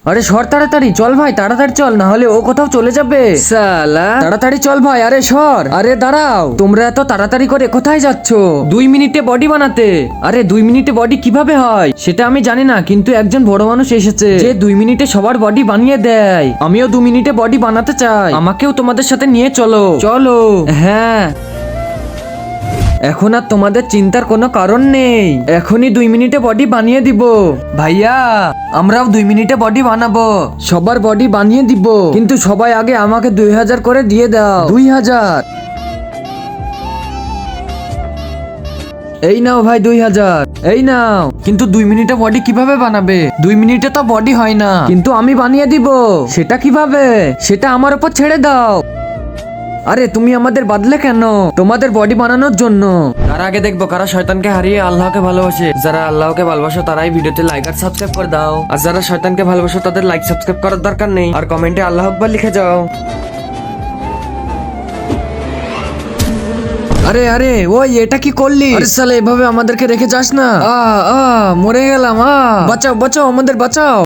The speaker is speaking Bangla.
আরে সর তাড়াতাড়ি চল ভাই, তাড়াতাড়ি চল, না হলে ও কোথাও চলে যাবে সালা। তাড়াতাড়ি চল ভাই, আরে সর। আরে দাঁড়াও, তোমরা এত তাড়াতাড়ি করে কোথায় যাচ্ছ? 2 মিনিটে বডি বানাতে। আরে 2 মিনিটে বডি কিভাবে হয় সেটা আমি জানি না, কিন্তু একজন বড় মানুষ এসেছে যে 2 মিনিটে সবার বডি বানিয়ে দেয়। আমিও 2 মিনিটে বডি বানাতে চাই, আমাকেও তোমাদের সাথে নিয়ে চলো। চলো। হ্যাঁ, এখন আর তোমাদের চিন্তার কোনো কারণ নেই, এখনই 2 মিনিটে বডি বানিয়ে দিব। ভাইয়া, আমরাও 2 মিনিটে বডি বানাবো, সবার বডি বানিয়ে দিব, কিন্তু সবাই আগে আমাকে 2000 করে দিয়ে দাও। 2000। এই নাও ভাই 2000, এই নাও। কিন্তু 2 মিনিটে বডি কিভাবে বানাবে? 2 মিনিটে তো বডি হয় না। কিন্তু আমি বানিয়ে দিব। সেটা কিভাবে? সেটা আমার উপর ছেড়ে দাও। আরে তুমি আমাদের বাদলে কেন? তোমাদের বডি বানানোর জন্য। তার আগে দেখবো কারা শয়তানকে হারিয়ে আল্লাহকে ভালোবাসে। যারা আল্লাহকে ভালোবাসো তারাই ভিডিওতে লাইক আর সাবস্ক্রাইব করে দাও, আর যারা শয়তানকে ভালোবাসো তাদের লাইক সাবস্ক্রাইব করার দরকার নেই, আর কমেন্টে আল্লাহ আকবার লিখে যাও। আরে আরে ওই এটা কি করলি? আরে শালা এভাবে আমাদেরকে রেখে যাস না। মরে গেলাম। বাঁচাও বাঁচাও, আমাদের বাঁচাও।